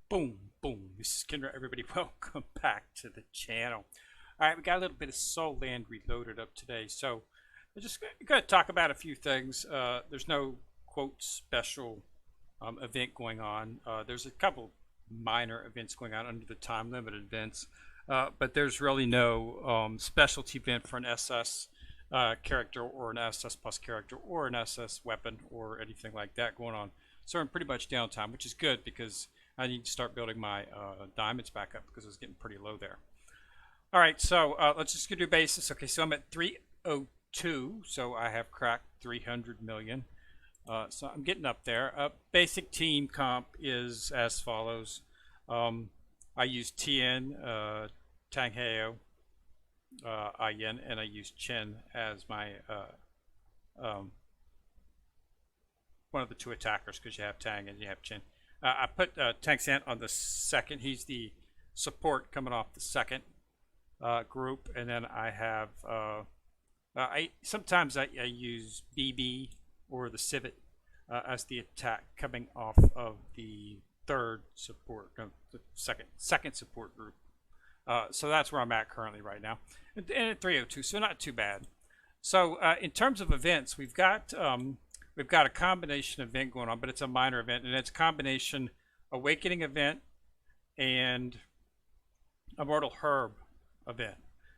Boom, boom. This is Kendra. Everybody, welcome back to the channel. All right, we got a little bit of Soul Land Reloaded up today, so we're just going to talk about a few things. There's no quote special event going on. There's a couple minor events going on under the time limited events, but there's really no specialty event for an SS character or an SS plus character or an SS weapon or anything like that going on. So I'm pretty much downtime, which is good because I need to start building my diamonds back up because it's getting pretty low there. All right, so let's just go do basis. Okay, so I'm at 302, so I have cracked 300 million. So I'm getting up there. Basic team comp is as follows. I use Tien, Tang Heo, Ayen, and I use Chen as my one of the two attackers because you have Tang and you have Chen. I put Tang Sant on the second. He's the support coming off the second group, and then I have sometimes I use BB or the Civet as the attack coming off of the third support, the second support group. So that's where I'm at currently right now, and at 302, so not too bad. So in terms of events, we've got a combination event going on, but it's a minor event, and it's a combination Awakening event and Immortal Herb event.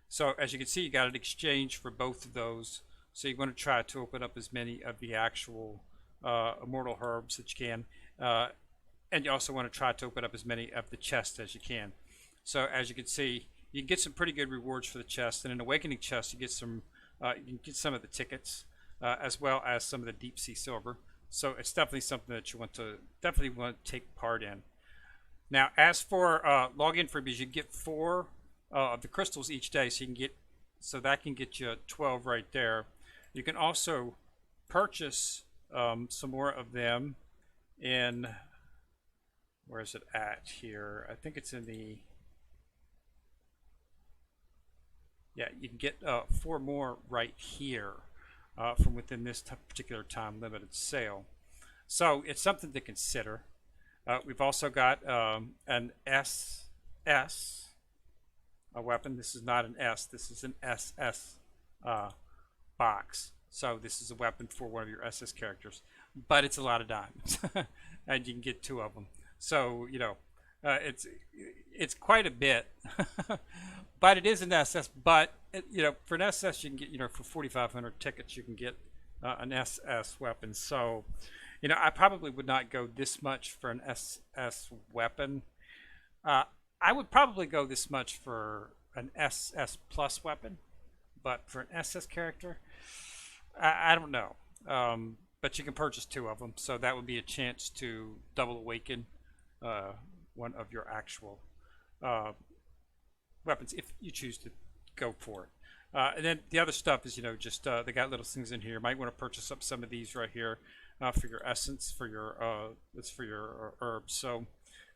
So as you can see, you got an exchange for both of those. So you want to try to open up as many of the actual Immortal Herbs that you can, and you also want to try to open up as many of the chests as you can. So as you can see, you can get some pretty good rewards for the chest, and in Awakening chest, you get some of the tickets. As well as some of the deep sea silver. So it's definitely something that you want to take part in. Now, as for login freebies, you get 4 of the crystals each day, so that can get you 12 right there. You can also purchase some more of them in, where is it at here? I think it's in the, yeah, you can get 4 more right here. From within this particular time limited sale. So it's something to consider. We've also got an SS a weapon. This is not an S, this is an SS box. So this is a weapon for one of your SS characters, but it's a lot of diamonds and you can get 2 of them. So you know, it's quite a bit. But it is an SS. But you know, for an SS, you can get, you know, for 4,500 tickets, you can get an SS weapon. So, you know, I probably would not go this much for an SS weapon. I would probably go this much for an SS plus weapon, but for an SS character, I don't know. But you can purchase 2 of them, so that would be a chance to double awaken one of your actual weapons if you choose to go for it. And then the other stuff is, you know, just they got little things in here. You might want to purchase up some of these right here for your essence, for your it's for your herbs. So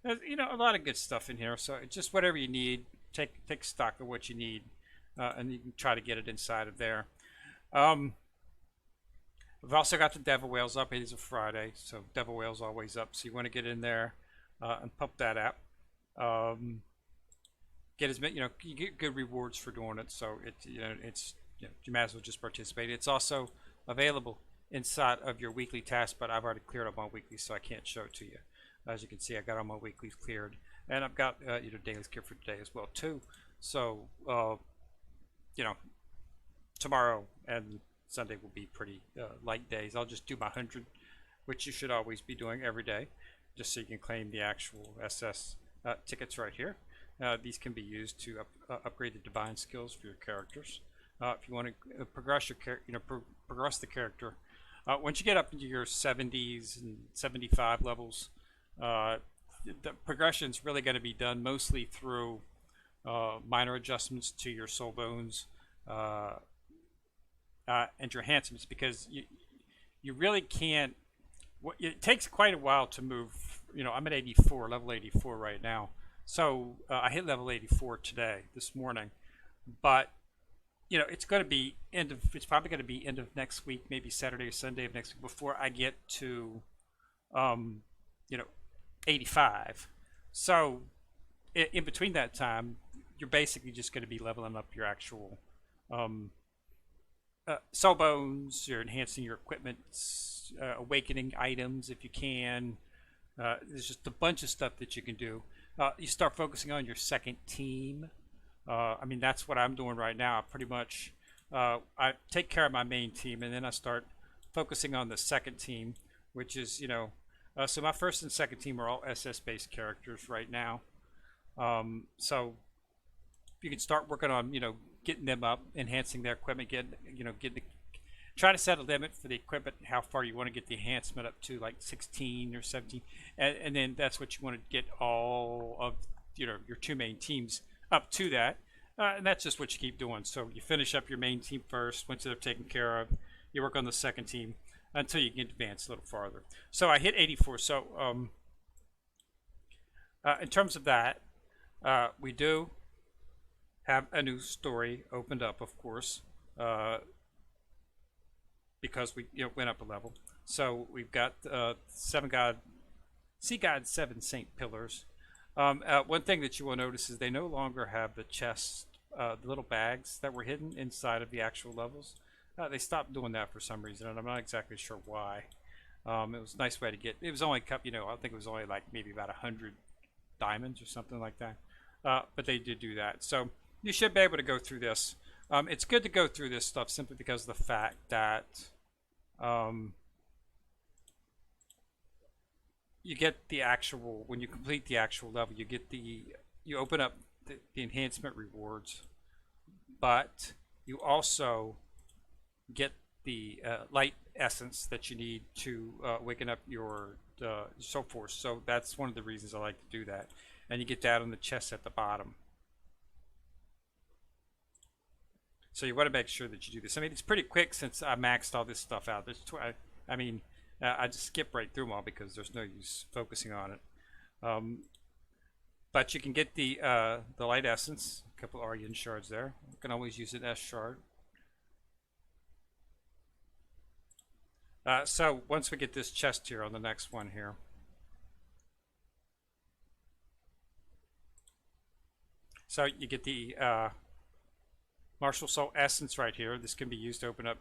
you know, a lot of good stuff in here. So just whatever you need, take stock of what you need, and you can try to get it inside of there. We've also got the Devil Whales up. It is a Friday, so Devil Whales always up. So you want to get in there and pump that out. Get as many, you know, you get good rewards for doing it. So you know, you might as well just participate. It's also available inside of your weekly task, but I've already cleared up my weekly, so I can't show it to you. As you can see, I got all my weeklies cleared, and I've got you know, dailies cleared for today as well too. So you know, tomorrow and Sunday will be pretty light days. I'll just do my 100, which you should always be doing every day, just so you can claim the actual SS tickets right here. These can be used to upgrade the divine skills for your characters. If you want to progress your progress the character, once you get up into your 70s and 75 levels, the progression is really going to be done mostly through minor adjustments to your soul bones and your enhancements, because you really can't. It takes quite a while to move. You know, I'm at 84, level 84 right now. So I hit level 84 this morning, but you know, it's going to be it's probably going to be end of next week, maybe Saturday or Sunday of next week before I get to you know, 85. So in between that time, you're basically just going to be leveling up your actual um, soul bones. You're enhancing your equipment, awakening items if you can. There's just a bunch of stuff that you can do. You start focusing on your second team. I mean, that's what I'm doing right now. Pretty much, I take care of my main team, and then I start focusing on the second team, which is, so my first and second team are all SS-based characters right now. So you can start working on, getting them up, enhancing their equipment, try to set a limit for the equipment, how far you want to get the enhancement up to, like 16 or 17, and then that's what you want to get all of, your two main teams up to that, and that's just what you keep doing. So you finish up your main team first. Once they're taken care of, you work on the second team until you can advance a little farther. So I hit 84. So in terms of that, we do have a new story opened up, of course, because we went up a level. So we've got Sea God 7 Saint Pillars. One thing that you will notice is they no longer have the chests, the little bags that were hidden inside of the actual levels. They stopped doing that for some reason, and I'm not exactly sure why. It was a nice way to get. It was only I think it was only like maybe about 100 diamonds or something like that. But they did do that, so you should be able to go through this. It's good to go through this stuff simply because of the fact that you get the actual, when you complete the actual level, you open up the enhancement rewards, but you also get the light essence that you need to waken up your soul force. So that's one of the reasons I like to do that, and you get that on the chest at the bottom. So you want to make sure that you do this. I mean, it's pretty quick since I maxed all this stuff out. I just skip right through them all because there's no use focusing on it. But you can get the light essence, a couple Aryan shards there. You can always use an S shard. So once we get this chest here on the next one here, so you get the Martial Soul Essence right here. This can be used to open up,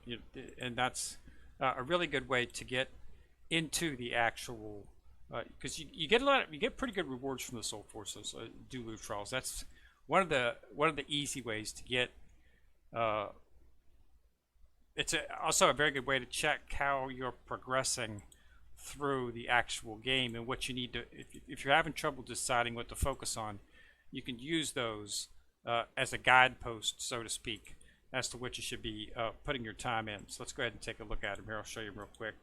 and that's a really good way to get into the actual, because you get pretty good rewards from the Soul Forces, Dulu Trials. That's one of the easy ways to get. It's also a very good way to check how you're progressing through the actual game and what you need to. If you're having trouble deciding what to focus on, you can use those as a guidepost, so to speak, as to what you should be putting your time in. So let's go ahead and take a look at them here. I'll show you real quick.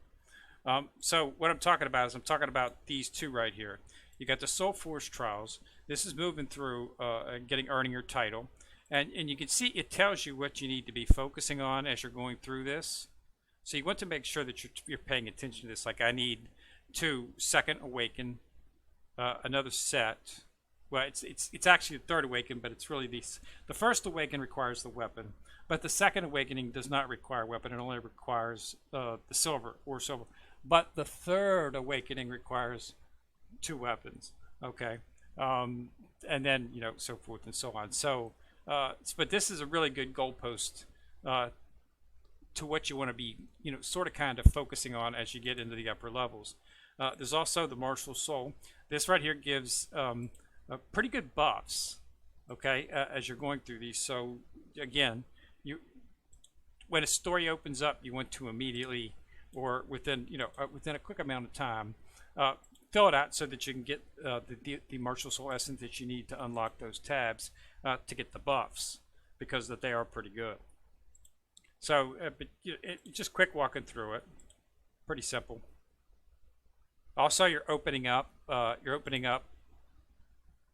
So what I'm talking about is I'm talking about these two right here. You got the Soul Force Trials. This is moving through earning your title. And you can see it tells you what you need to be focusing on as you're going through this. So you want to make sure that you're paying attention to this. Like I need to second awaken, another set. Well, it's actually the third awaken, but it's really the first awaken requires the weapon, but the second awakening does not require weapon. It only requires the silver. But the third awakening requires 2 weapons. Okay, and then so forth and so on. So, but this is a really good goalpost to what you want to be, sort of kind of focusing on as you get into the upper levels. There's also the Martial Soul. This right here gives pretty good buffs, okay, as you're going through these. So again, when a story opens up, you want to immediately, or within a quick amount of time, fill it out so that you can get the Martial Soul Essence that you need to unlock those tabs to get the buffs, because that they are pretty good. So, but just quick walking through it, pretty simple. Also, you're opening up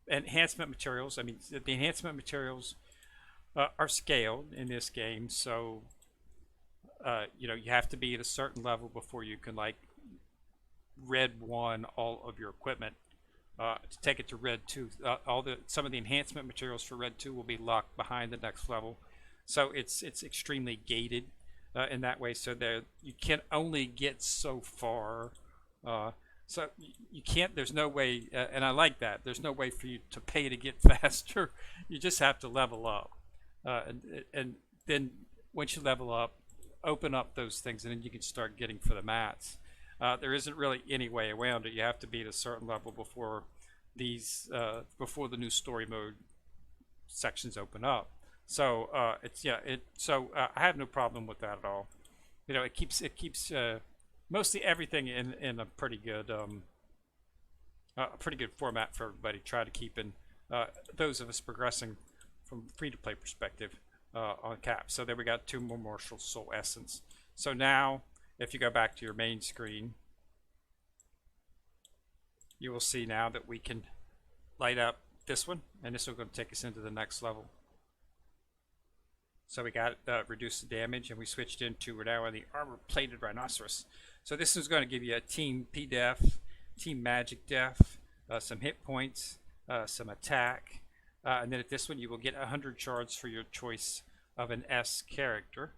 enhancement materials. I mean, the enhancement materials are scaled in this game, so you have to be at a certain level before you can red 1 all of your equipment. To take it to red 2, some of the enhancement materials for red 2 will be locked behind the next level. So it's extremely gated in that way, so that you can only get so far So you can't. There's no way, and I like that. There's no way for you to pay to get faster. You just have to level up, and then once you level up, open up those things, and then you can start getting for the mats. There isn't really any way around it. You have to be at a certain level before before the new story mode sections open up. So it's yeah. I have no problem with that at all. It keeps mostly everything in a pretty good format for everybody. Try to keep in those of us progressing from free to play perspective on cap. So there we got 2 more Martial Soul Essence. So now if you go back to your main screen, you will see now that we can light up this one, and this is going to take us into the next level. So we got reduced the damage, and we switched into, we're now on the Armor Plated Rhinoceros. So this is going to give you a Team P Def, Team Magic Def, some hit points, some attack, and then at this one you will get 100 shards for your choice of an S character,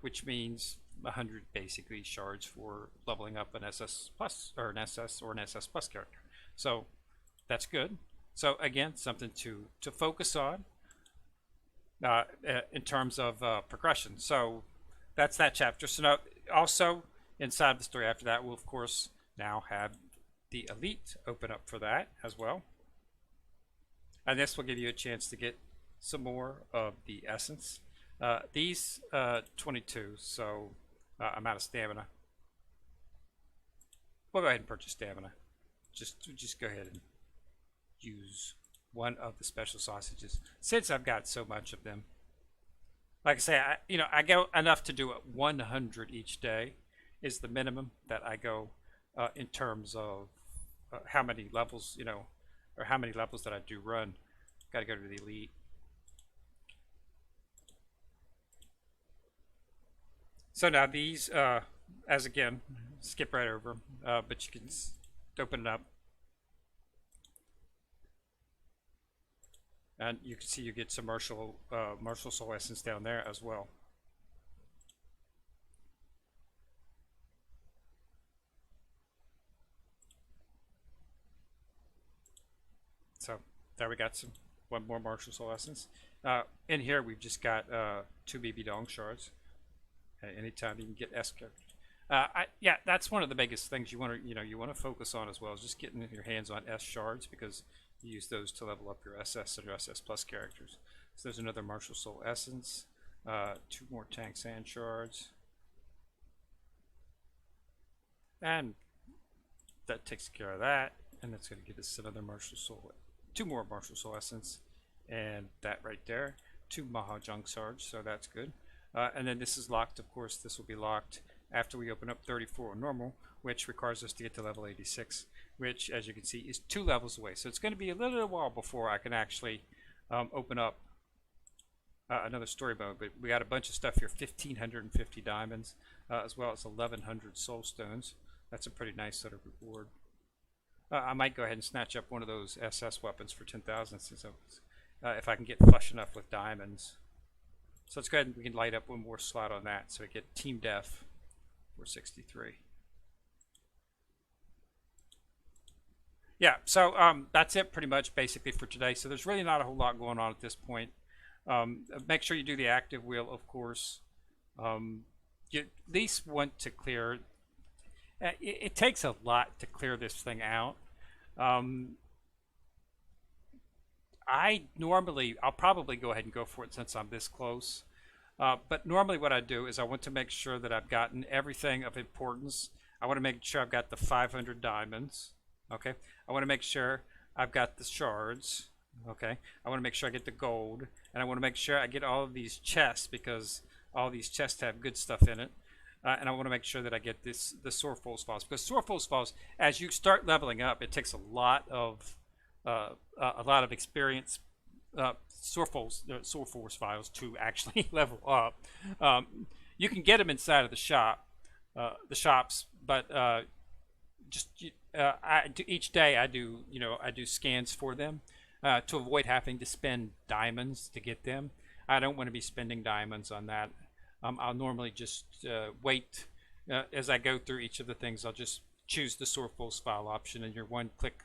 which means 100 basically shards for leveling up an SS plus or an SS plus character. So that's good. So again, something to focus on in terms of progression. So that's that chapter. So now also inside the story after that, we'll of course now have the Elite open up for that as well. And this will give you a chance to get some more of the essence. These 22, so I'm out of stamina. We'll go ahead and purchase stamina. Just go ahead and use one of the special sausages since I've got so much of them. Like I say, I go enough to do it 100 each day is the minimum that I go in terms of how many levels, or how many levels that I do run. Got to go to the Elite. So now these, as again, skip right over, but you can open it up. And you can see you get some Martial Soul Essence down there as well. So there we got one more Martial Soul Essence. In here we've just got 2 BB Dong shards. Anytime you can get S characters. Yeah, that's one of the biggest things you want to focus on as well, is just getting your hands on S shards, because you use those to level up your SS and your SS plus characters. So there's another Martial Soul Essence, 2 more Tank Sand shards, and that takes care of that. And that's going to give us another Martial Soul, 2 more Martial Soul Essence, and that right there, 2 Mahajong shards. So that's good. And then this is locked. Of course, this will be locked after we open up 34 on normal, which requires us to get to level 86, which, as you can see, is 2 levels away. So it's going to be a little while before I can actually open up another story mode. But we got a bunch of stuff here: 1,550 diamonds, as well as 1,100 soul stones. That's a pretty nice sort of reward. I might go ahead and snatch up one of those SS weapons for 10,000, since if I can get flush enough with diamonds. So let's go ahead and we can light up one more slot on that, so we get Team Def for 63. Yeah, so that's it pretty much basically for today. So there's really not a whole lot going on at this point. Make sure you do the active wheel, of course. You at least want to clear. It takes a lot to clear this thing out. I'll probably go ahead and go for it since I'm this close. But normally what I do is I want to make sure that I've gotten everything of importance. I want to make sure I've got the 500 diamonds. Okay. I want to make sure I've got the shards. Okay. I want to make sure I get the gold, and I want to make sure I get all of these chests, because all these chests have good stuff in it. And I want to make sure that I get the Sorfol's Files, because Sorfol's Files, as you start leveling up, it takes a lot of experience, Sorfol's Files, to actually level up. You can get them inside of the shops, but each day I do scans for them to avoid having to spend diamonds to get them. I don't want to be spending diamonds on that. I'll normally just wait as I go through each of the things. I'll just choose the Sorfol's file option in your one-click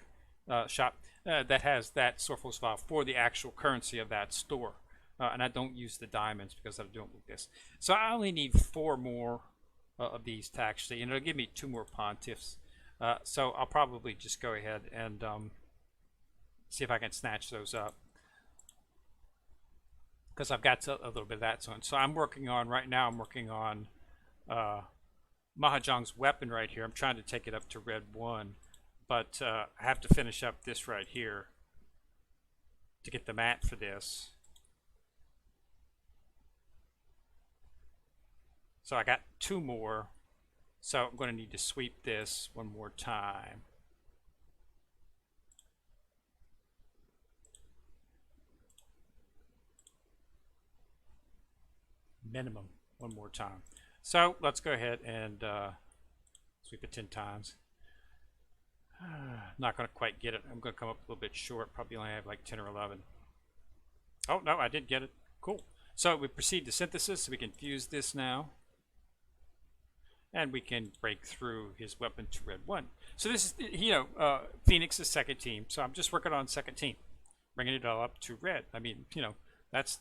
shop that has that Sorfol's file for the actual currency of that store. And I don't use the diamonds because I don't with this. So I only need 4 more of these to actually, and it'll give me 2 more pontiffs. So I'll probably just go ahead and see if I can snatch those up, because I've got a little bit of that. So I'm working on, right now, I'm working on Mahjong's weapon right here. I'm trying to take it up to red 1, but I have to finish up this right here to get the mat for this. So I got 2 more, so I'm going to need to sweep this one more time. Minimum one more time. So let's go ahead and sweep it 10 times. Not going to quite get it. I'm going to come up a little bit short. Probably only have like 10 or 11. Oh, no, I did get it. Cool. So we proceed to synthesis. So we can fuse this now. And we can break through his weapon to red 1. So this is, Phoenix's second team. So I'm just working on second team, bringing it all up to red. I mean, that's,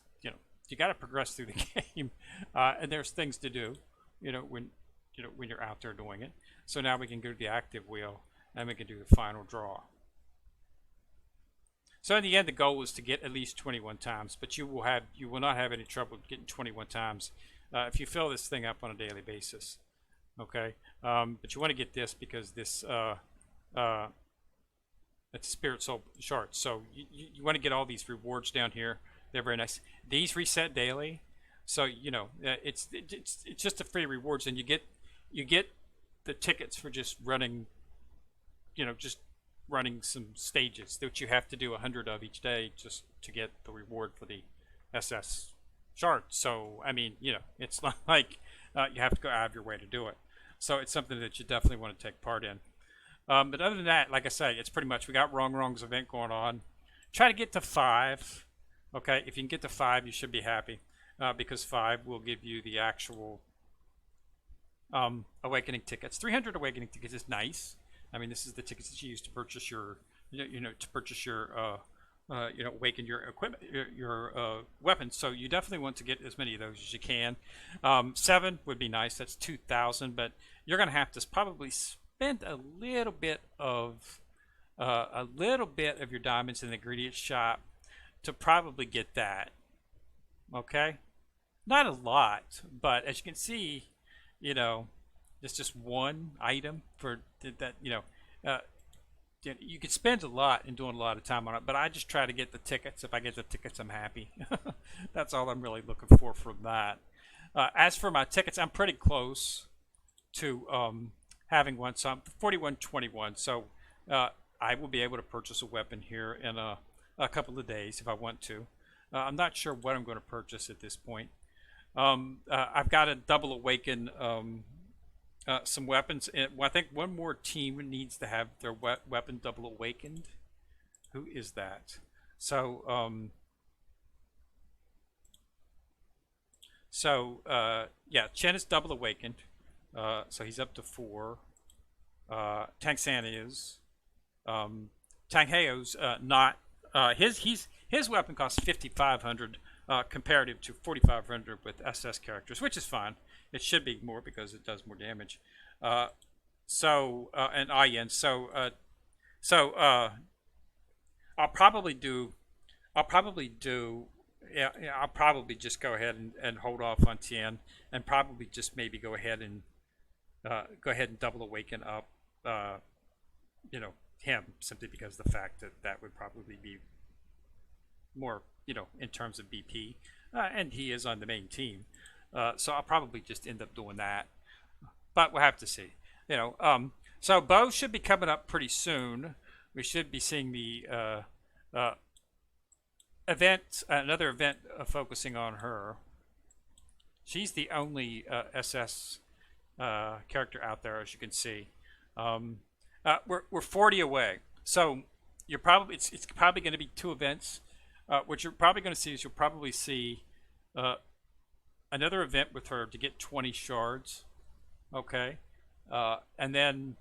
you got to progress through the game, and there's things to do, when you're out there doing it. So now we can go to the active wheel, and we can do the final draw. So in the end, the goal is to get at least 21 times, but you will not have any trouble getting 21 times if you fill this thing up on a daily basis. Okay, but you want to get this because this it's a spirit soul shard. So you want to get all these rewards down here. They're very nice. These reset daily, so it's just a free rewards, and you get the tickets for just running, just running some stages that you have to do 100 of each day just to get the reward for the SS shard. So I mean, it's not like you have to go out of your way to do it. So it's something that you definitely want to take part in. But other than that, like I say, it's pretty much, we got Wrong's event going on. Try to get to 5. Okay, if you can get to 5, you should be happy, because 5 will give you the actual awakening tickets. 300 awakening tickets is nice. I mean, this is the tickets that you use to purchase your, awaken your equipment, your weapons. So you definitely want to get as many of those as you can. 7 would be nice. That's 2,000, but you're going to have to probably spend a little bit of your diamonds in the ingredient shop to probably get that. Okay, not a lot, but as you can see, it's just one item for that. You could spend a lot in doing a lot of time on it, but I just try to get the tickets. If I get the tickets, I'm happy. That's all I'm really looking for from that. As for my tickets, I'm pretty close to having one. So I'm 4121. So I will be able to purchase a weapon here in a couple of days if I want to. I'm not sure what I'm going to purchase at this point. I've got to double awaken some weapons. I think one more team needs to have their weapon double awakened. Who is that? So, yeah, Chen is double awakened. So he's up to 4. Tang San is. Tang Heo's not. His weapon costs 5,500 comparative to 4,500 with SS characters, which is fine. It should be more because it does more damage. And Ayen. I'll probably just go ahead and hold off on Tian, and probably just maybe go ahead and double awaken up him, simply because of the fact that would probably be more in terms of BP, and he is on the main team, so I'll probably just end up doing that, but we'll have to see. So Bo should be coming up pretty soon. We should be seeing the another event focusing on her. She's the only SS character out there, as you can see. We're 40 away, so it's probably going to be 2 events. What you're probably going to see is you'll probably see another event with her to get 20 shards, okay, and then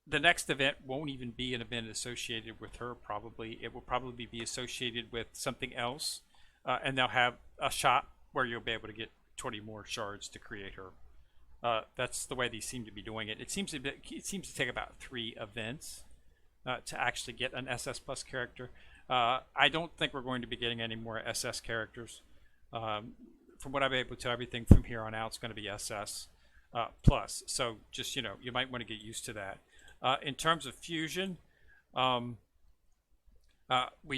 the next event won't even be an event associated with her. Probably it will probably be associated with something else, and they'll have a shop where you'll be able to get 20 more shards to create her. That's the way they seem to be doing it. It seems to take about 3 events to actually get an SS plus character. I don't think we're going to be getting any more SS characters. From what I've been able to tell, everything from here on out is going to be SS plus. So just you might want to get used to that. In terms of fusion, we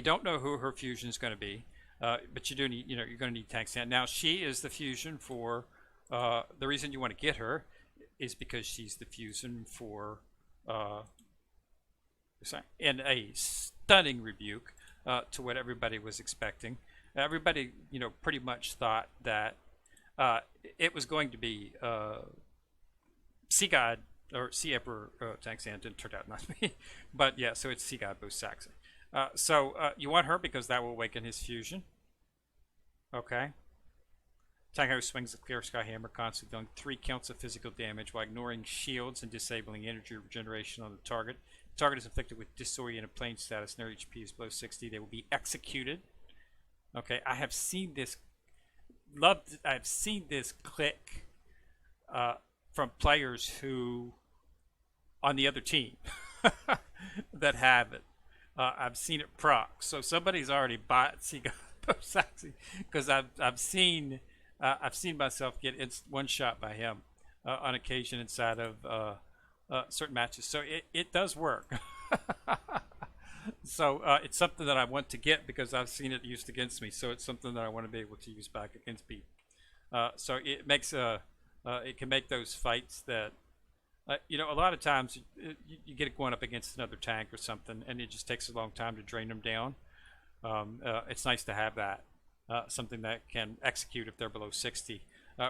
don't know who her fusion is going to be, but you do need you're going to need tank stand. Now she is the fusion for. The reason you want to get her is because she's the fusion for. In a stunning rebuke to what everybody was expecting. Everybody, pretty much thought that it was going to be Sea God or Sea Emperor Tank Sand. Didn't turn out not to be, but yeah, so it's Sea God Bo Saxon. So you want her because that will awaken his fusion. Okay. Tango swings the Clear Sky Hammer, constantly dealing 3 counts of physical damage while ignoring shields and disabling energy regeneration on the target. The target is inflicted with disoriented plane status and their HP is below 60. They will be executed. Okay, I have seen this. I've seen this click from players who on the other team that have it. I've seen it proc. So somebody's already bought Seagull Saxy because I've seen myself get one shot by him on occasion inside of certain matches. So it does work. So it's something that I want to get because I've seen it used against me. So it's something that I want to be able to use back against me. So it makes it can make those fights that a lot of times you get going up against another tank or something, and it just takes a long time to drain them down. It's nice to have that something that can execute if they're below 60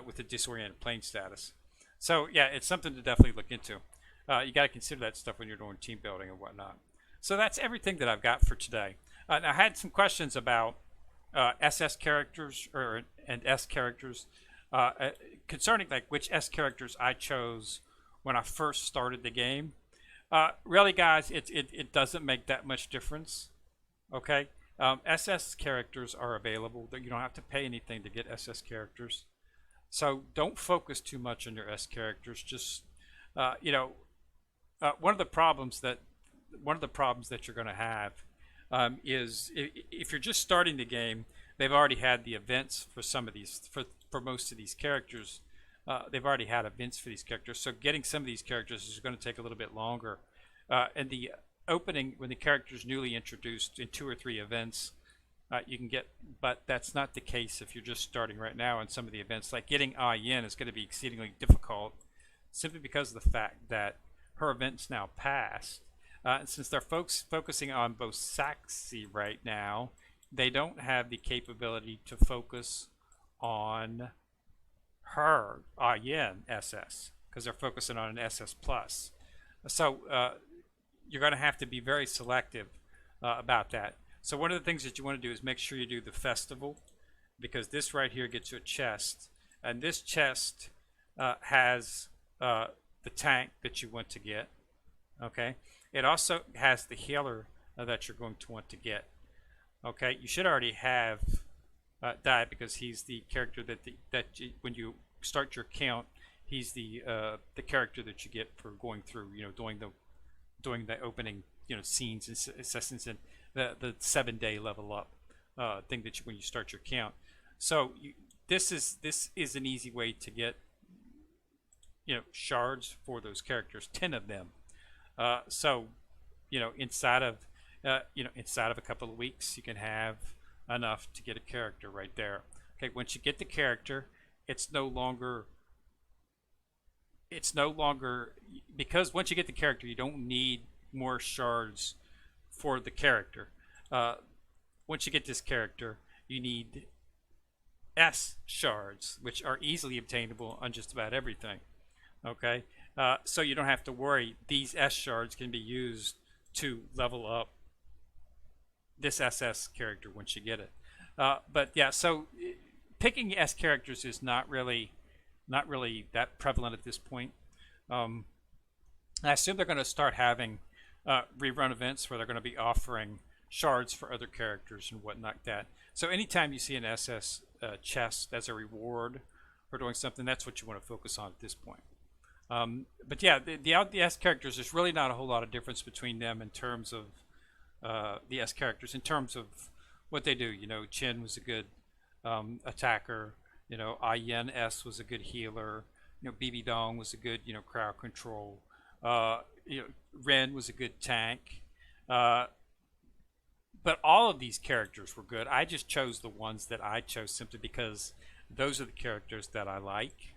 with a disoriented plane status. So yeah, it's something to definitely look into. You got to consider that stuff when you're doing team building and whatnot. So that's everything that I've got for today. Now, I had some questions about SS characters and S characters concerning like which S characters I chose when I first started the game. Really, guys, it doesn't make that much difference. Okay, SS characters are available. You don't have to pay anything to get SS characters. So don't focus too much on your S characters. Just one of the problems that you're going to have is if you're just starting the game, they've already had the events for some of these for most of these characters. They've already had events for these characters, so getting some of these characters is going to take a little bit longer. And the opening, when the character's newly introduced in 2 or 3 events, you can get, but that's not the case if you're just starting right now in some of the events. Like getting Yin is going to be exceedingly difficult simply because of the fact that her event's now passed. And since they're focusing on both Saxy right now, they don't have the capability to focus on her Yin SS because they're focusing on an SS plus. So you're going to have to be very selective about that. So one of the things that you want to do is make sure you do the festival, because this right here gets you a chest, and this chest has the tank that you want to get. Okay, it also has the healer that you're going to want to get. Okay, you should already have died because he's the character when you start your count, he's the character that you get for going through, doing the opening, scenes and sessions and the 7-day level up thing that when you start your count. So this is an easy way to get shards for those characters, 10 of them. So inside of a couple of weeks, you can have enough to get a character right there. Okay, once you get the character, it's no longer because once you get the character, you don't need more shards for the character. Once you get this character, you need S shards, which are easily obtainable on just about everything. Okay, so you don't have to worry. These S shards can be used to level up this SS character once you get it. But yeah, so picking S characters is not really that prevalent at this point. And I assume they're going to start having rerun events where they're going to be offering shards for other characters and whatnot like that. So anytime you see an SS chest as a reward for doing something, that's what you want to focus on at this point. But yeah, the S characters, there's really not a whole lot of difference between them in terms of the S characters, in terms of what they do. You know, Chin was a good attacker. You know, Ayen S was a good healer. You know, BB Dong was a good, you know, crowd control. You know, Ren was a good tank. But all of these characters were good. I just chose the ones that I chose simply because those are the characters that I like.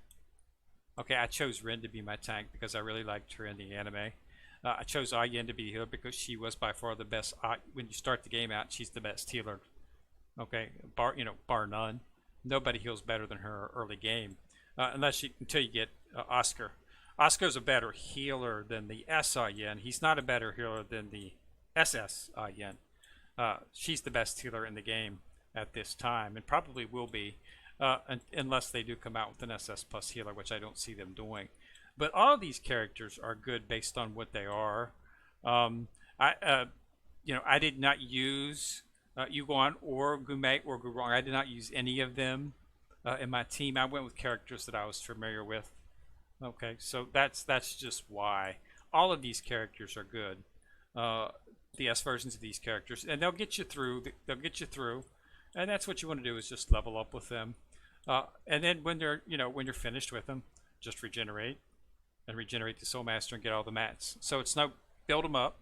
Okay, I chose Ren to be my tank because I really liked her in the anime. I chose Ayen to be the healer because she was by far the best. When you start the game out, she's the best healer. Okay, bar none. Nobody heals better than her early game, until you get Oscar. Oscar's a better healer than the S Ayen. He's not a better healer than the SS Ayen. She's the best healer in the game at this time, and probably will be, unless they do come out with an SS plus healer, which I don't see them doing. But all of these characters are good based on what they are. I did not use Yugon or Gume or Gurong. I did not use any of them in my team. I went with characters that I was familiar with. Okay, so that's just why. All of these characters are good. The S versions of these characters, and they'll get you through. And that's what you want to do, is just level up with them. And then when you're finished with them, just regenerate and regenerate the Soul Master and get all the mats. So it's no build them up.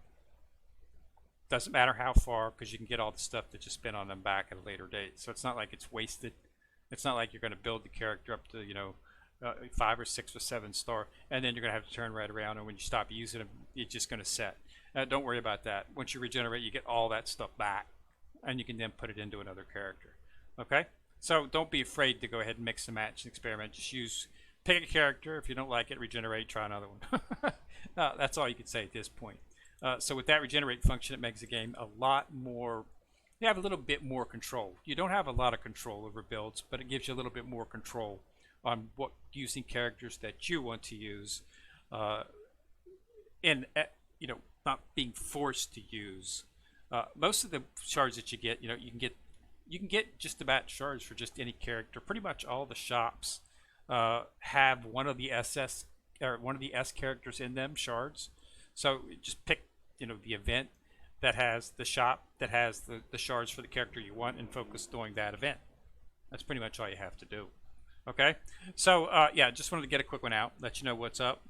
Doesn't matter how far, because you can get all the stuff that you spent on them back at a later date. So it's not like it's wasted. It's not like you're going to build the character up to 5 or 6 or 7 star, and then you're going to have to turn right around, and when you stop using them, it's just going to set. Don't worry about that. Once you regenerate, you get all that stuff back, and you can then put it into another character. Okay? So don't be afraid to go ahead and mix and match and experiment. Just pick a character. If you don't like it, regenerate, try another one. That's all you can say at this point. So with that regenerate function, it makes the game a lot more. You have a little bit more control. You don't have a lot of control over builds, but it gives you a little bit more control on what using characters that you want to use, not being forced to use. Most of the shards that you get, you can get just about shards for just any character. Pretty much all the shops have one of the SS or one of the S characters in them, shards. So just pick the event that has the shop that has the shards for the character you want, and focus doing that event. That's pretty much all you have to do. Okay, so yeah, just wanted to get a quick one out, let you know what's up,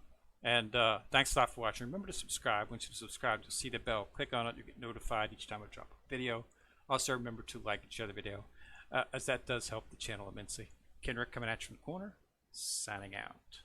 and thanks a lot for watching. Remember to subscribe. Once you subscribe, you'll see the bell. Click on it, you get notified each time I drop a video. Also, remember to like and share the video, as that does help the channel immensely. Kenrick coming at you from the corner, signing out.